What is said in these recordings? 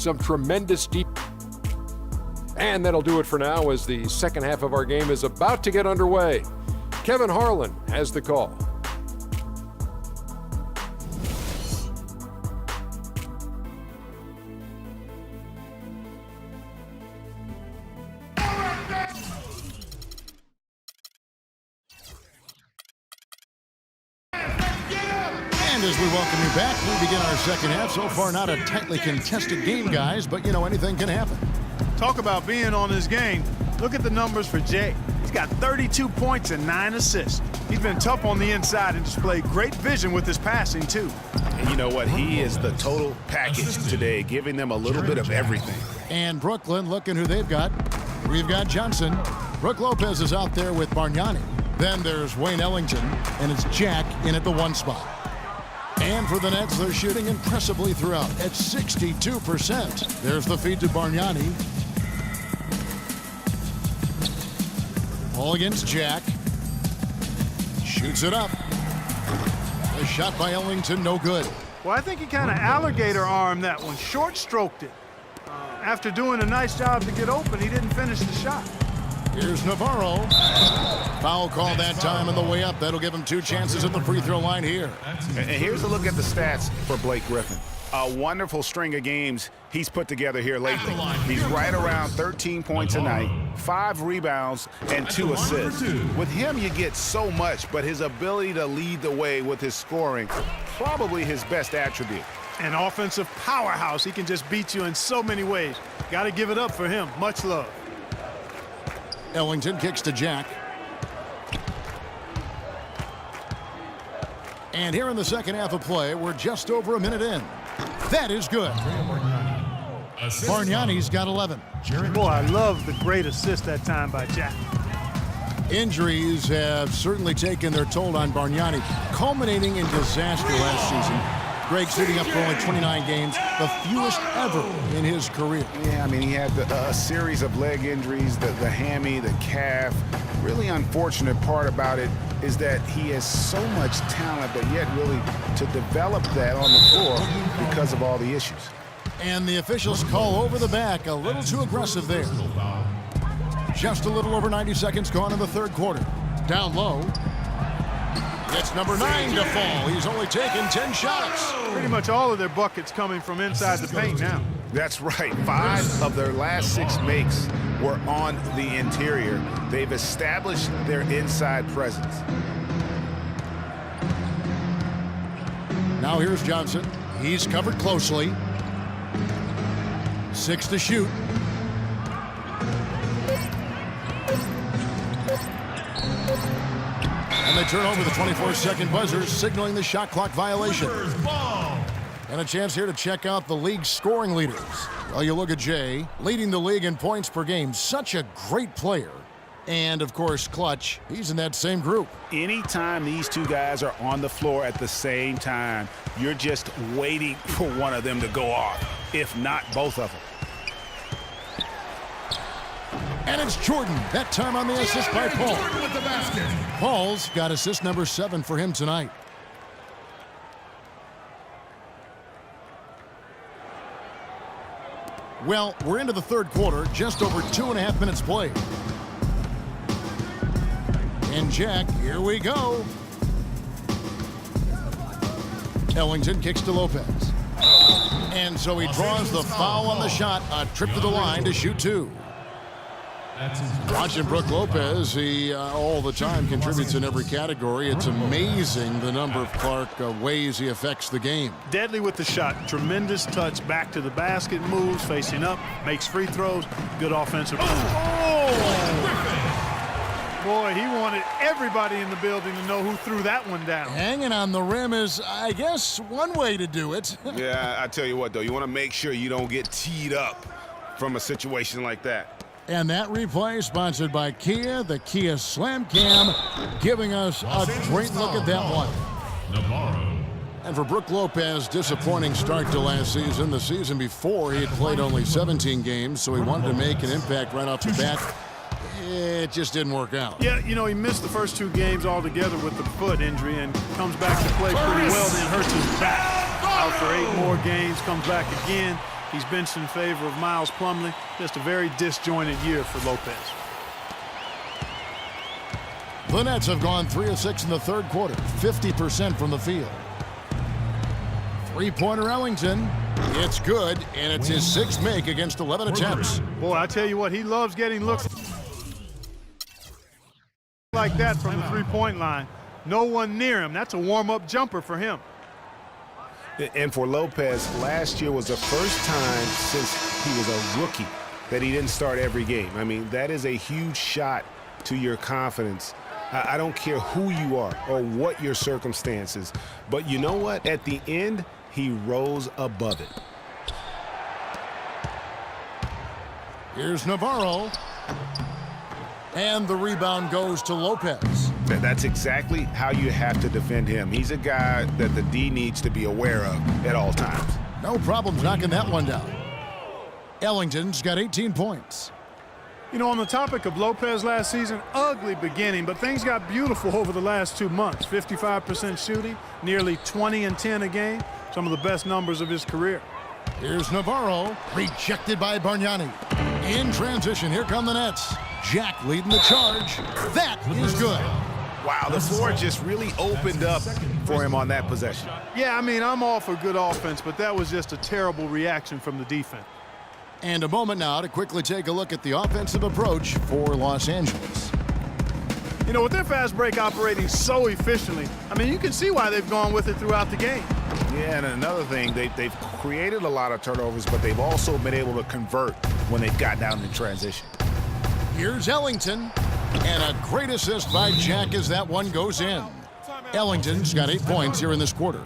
some tremendous deep. And that'll do it for now as the second half of our game is about to get underway. Kevin Harlan has the call. And as we welcome you back, we begin our second half. So far, not a tightly contested game, guys, but you know, anything can happen. Talk about being on his game. Look at the numbers for Jay. He's got 32 points and 9 assists. He's been tough on the inside and displayed great vision with his passing, too. And you know what? He is the total package today, giving them a little bit of everything. And Brooklyn, looking who they've got. We've got Johnson. Brook Lopez is out there with Bargnani. Then there's Wayne Ellington, and it's Jack in at the 1 spot. And for the Nets, they're shooting impressively throughout at 62%. There's the feed to Bargnani. Ball against Jack. Shoots it up. A shot by Ellington, no good. Well, I think he kind of alligator armed that one, short-stroked it. After doing a nice job to get open, he didn't finish the shot. Here's Navarro. Foul call that time on the way up. That'll give him 2 chances at the free throw line here. And here's a look at the stats for Blake Griffin. A wonderful string of games he's put together here lately. He's right around 13 points a night, 5 rebounds, and 2 assists. With him, you get so much, but his ability to lead the way with his scoring, probably his best attribute. An offensive powerhouse. He can just beat you in so many ways. Got to give it up for him. Much love. Ellington kicks to Jack. And here in the second half of play, we're just over a minute in. That is good. Bargnani's got 11. Boy, I love the great assist that time by Jack. Injuries have certainly taken their toll on Bargnani, culminating in disaster last season. Greg suiting up for only 29 games, the fewest ever in his career. Yeah, I mean, he had a series of leg injuries, the hammy, the calf. Really unfortunate part about it is that he has so much talent, but yet really to develop that on the floor because of all the issues. And the officials call over the back, a little too aggressive there. Just a little over 90 seconds gone in the third quarter. Down low. It's number 9 to fall. He's only taken 10 shots. Pretty much all of their buckets coming from inside the paint now. That's right. 5 of their last 6 makes were on the interior. They've established their inside presence. Now here's Johnson. He's covered closely. 6 to shoot. And they turn over the 24-second buzzer, signaling the shot clock violation. And a chance here to check out the league's scoring leaders. Well, you look at Jay, leading the league in points per game. Such a great player. And, of course, Clutch. He's in that same group. Anytime these 2 guys are on the floor at the same time, you're just waiting for one of them to go off, if not both of them. And it's Jordan, that time on the assist by Paul. Paul's got assist number 7 for him tonight. Well, we're into the third quarter, just over 2.5 minutes played. And Jack, here we go. Ellington kicks to Lopez. And so he draws the foul on the shot, a trip to the line to shoot 2. Watching Brook Lopez, he all the time contributes in every category. It's amazing the number of Clark ways he affects the game. Deadly with the shot. Tremendous touch. Back to the basket, moves, facing up, makes free throws. Good offensive play. Boy, he wanted everybody in the building to know who threw that one down. Hanging on the rim is, I guess, one way to do it. Yeah, I tell you what, though, you want to make sure you don't get teed up from a situation like that. And that replay sponsored by Kia, the Kia Slam Cam, giving us a great look at that one. And for Brook Lopez, disappointing start to last season. The season before, he had played only 17 games, so he wanted to make an impact right off the bat. It just didn't work out. Yeah, you know, he missed the first 2 games altogether with the foot injury and comes back to play pretty well, then hurts his back. Out for 8 more games, comes back again. He's benched in favor of Miles Plumlee. Just a very disjointed year for Lopez. The Nets have gone 3 of 6 in the third quarter, 50% from the field. Three-pointer Ellington. It's good, and it's his 6th make against 11 attempts. Boy, I tell you what, he loves getting looks like that from the three-point line. No one near him. That's a warm-up jumper for him. And for Lopez, last year was the first time since he was a rookie that he didn't start every game. I mean, that is a huge shot to your confidence. I don't care who you are or what your circumstances, but you know what? At the end, he rose above it. Here's Navarro. And the rebound goes to Lopez. That's exactly how you have to defend him. He's a guy that the D needs to be aware of at all times. No problems knocking that one down. Ellington's got 18 points. You know, on the topic of Lopez last season, ugly beginning, but things got beautiful over the last 2 months. 55% shooting, nearly 20 and 10 a game. Some of the best numbers of his career. Here's Navarro, rejected by Bargnani. In transition, here come the Nets. Jack leading the charge. That is good. Wow, the floor just really opened up for him on that possession. Yeah, I mean, I'm all for good offense, but that was just a terrible reaction from the defense. And a moment now to quickly take a look at the offensive approach for Los Angeles. You know, with their fast break operating so efficiently, I mean, you can see why they've gone with it throughout the game. Yeah, and another thing, they've created a lot of turnovers, but they've also been able to convert when they've got down in transition. Here's Ellington, and a great assist by Jack as that one goes in. Ellington's got 8 points here in this quarter.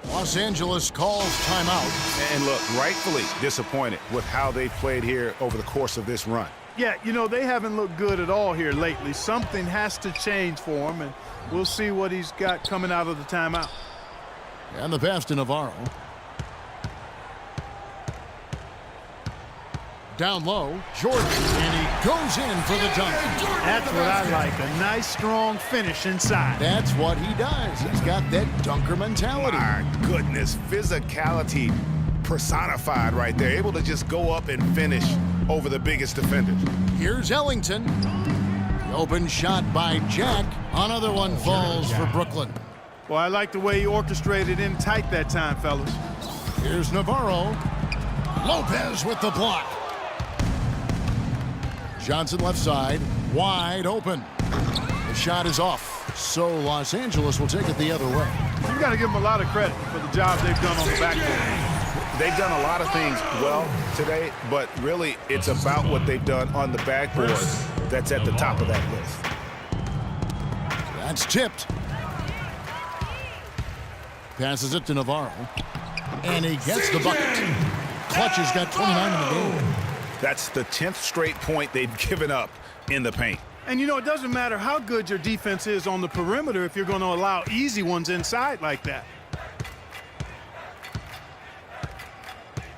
Los Angeles calls timeout. And look, rightfully disappointed with how they played here over the course of this run. Yeah, you know, they haven't looked good at all here lately. Something has to change for him, and we'll see what he's got coming out of the timeout. And the pass to Navarro. Down low, Jordan, and he goes in for the dunk. That's what I like, a nice, strong finish inside. That's what he does. He's got that dunker mentality. My goodness, physicality personified right there. Able to just go up and finish over the biggest defenders. Here's Ellington. The open shot by Jack. Another one falls for Brooklyn. Well, I like the way he orchestrated in tight that time, fellas. Here's Navarro. Lopez with the block. Johnson left side, wide open. The shot is off, so Los Angeles will take it the other way. You got to give them a lot of credit for the job they've done on the backboard. They've done a lot of things well today, but really it's about what they've done on the backboard that's at the top of that list. That's tipped. Passes it to Navarro. And he gets the bucket. Clutch has got 29 in the game. That's the 10th straight point they've given up in the paint. And, you know, it doesn't matter how good your defense is on the perimeter if you're going to allow easy ones inside like that.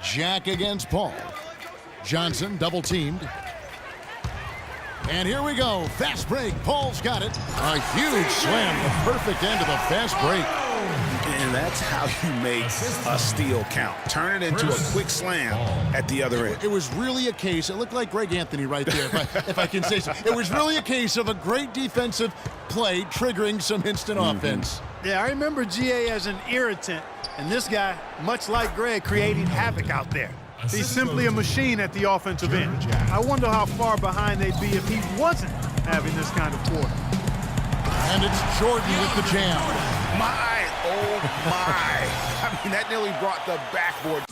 Jack against Paul. Johnson double-teamed. And here we go. Fast break. Paul's got it. A huge slam. The perfect end of the fast break. And that's how you make a steal count. Turn it into a quick slam at the other end. It was really a case, it looked like Greg Anthony right there, if I can say so. It was really a case of a great defensive play triggering some instant offense. Yeah, I remember GA as an irritant, and this guy, much like Greg, creating havoc out there. He's simply a machine at the offensive end. I wonder how far behind they'd be if he wasn't having this kind of quarter. And it's Jordan with the jam. My, oh my. I mean, that nearly brought the backboard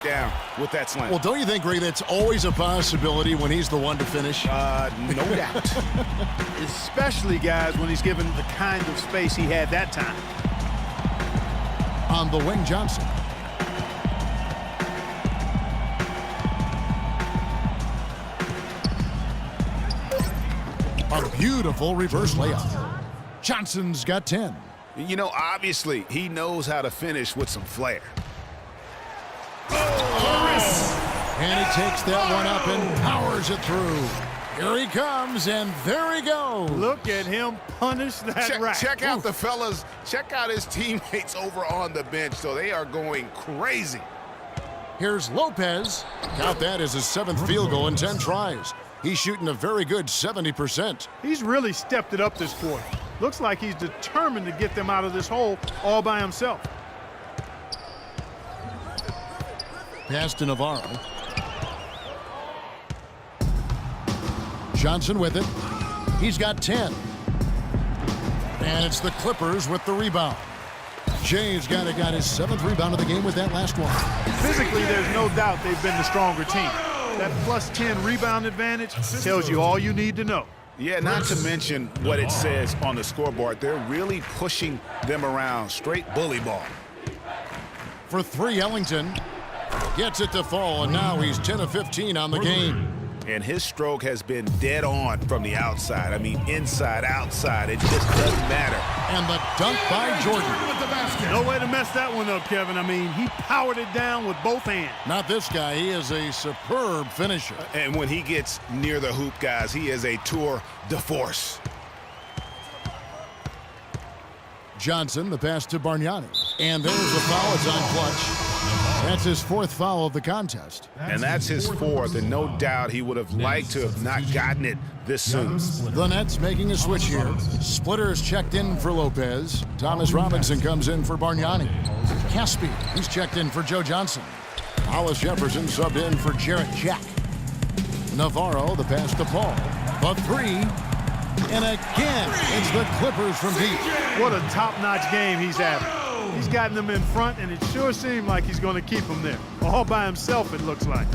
down with that slam. Well, don't you think, Greg, that's always a possibility when he's the one to finish? No doubt. Especially, guys, when he's given the kind of space he had that time. On the wing, Johnson. A beautiful reverse layup. Johnson's got 10. You know, obviously, he knows how to finish with some flair. Oh, And he takes that one up and powers it through. Here he comes, and there he goes. Look at him punish that rack. Check out the fellas. Check out his teammates over on the bench. So they are going crazy. Here's Lopez. Count that as his 7th field goal in 10 tries. He's shooting a very good 70%. He's really stepped it up this quarter. Looks like he's determined to get them out of this hole all by himself. Pass to Navarro. Johnson with it. He's got 10. And it's the Clippers with the rebound. Jay's got his 7th rebound of the game with that last one. Physically, there's no doubt they've been the stronger team. That plus 10 rebound advantage tells you all you need to know. Yeah, not to mention what it says on the scoreboard. They're really pushing them around. Straight bully ball. For 3, Ellington gets it to fall, and now he's 10 of 15 on the game. And his stroke has been dead on from the outside. I mean, inside, outside. It just doesn't matter. And the dunk by Jordan. No way to mess that one up, Kevin. I mean, he powered it down with both hands. Not this guy. He is a superb finisher. And when he gets near the hoop, guys, he is a tour de force. Johnson, the pass to Bargnani. And there's the foul. It's on Clutch. That's his 4th foul of the contest. And that's his 4th, and no doubt he would have liked to have not gotten it this soon. The Nets making a switch here. Splitter's checked in for Lopez. Thomas Robinson comes in for Bargnani. Caspi, he's checked in for Joe Johnson. Hollis Jefferson subbed in for Jarrett Jack. Navarro, the pass to Paul. The 3. And again, it's the Clippers from deep. What a top-notch game he's having. He's gotten them in front, and it sure seemed like he's going to keep them there. All by himself, it looks like.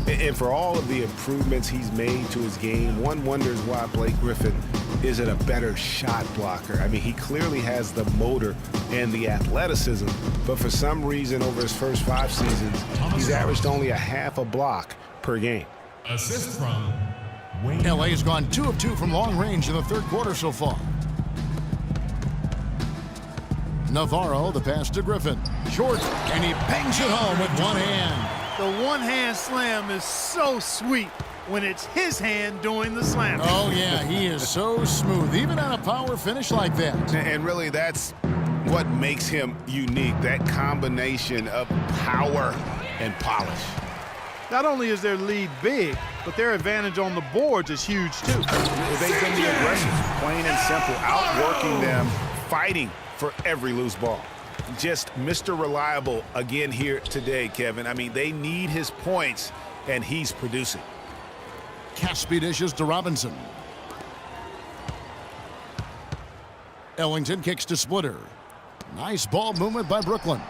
And for all of the improvements he's made to his game, one wonders why Blake Griffin isn't a better shot blocker. I mean, he clearly has the motor and the athleticism, but for some reason over his first 5 seasons, he's averaged only a half a block per game. Assist from Wayne. LA has gone 2 of 2 from long range in the 3rd quarter so far. Navarro, the pass to Griffin. Jordan, and he bangs it home with one hand. The one-hand slam is so sweet when it's his hand doing the slam. Oh, yeah, he is so smooth, even on a power finish like that. And really, that's what makes him unique, that combination of power and polish. Not only is their lead big, but their advantage on the boards is huge, too. They've been the aggressors, plain and simple, outworking them, fighting for every loose ball. Just Mr. Reliable again here today, Kevin. I mean, they need his points, and he's producing. Caspi dishes to Robinson. Ellington kicks to Splitter. Nice ball movement by Brooklyn.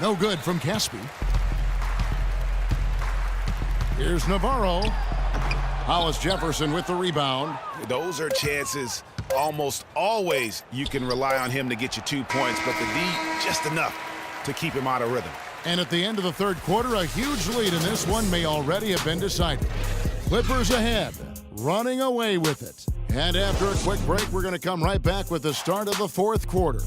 No good from Caspi. Here's Navarro. Hollis Jefferson with the rebound. Those are chances almost always you can rely on him to get you 2 points, but the D just enough to keep him out of rhythm. And at the end of the 3rd quarter, a huge lead in this one may already have been decided. Clippers ahead, running away with it. And after a quick break, we're going to come right back with the start of the 4th quarter.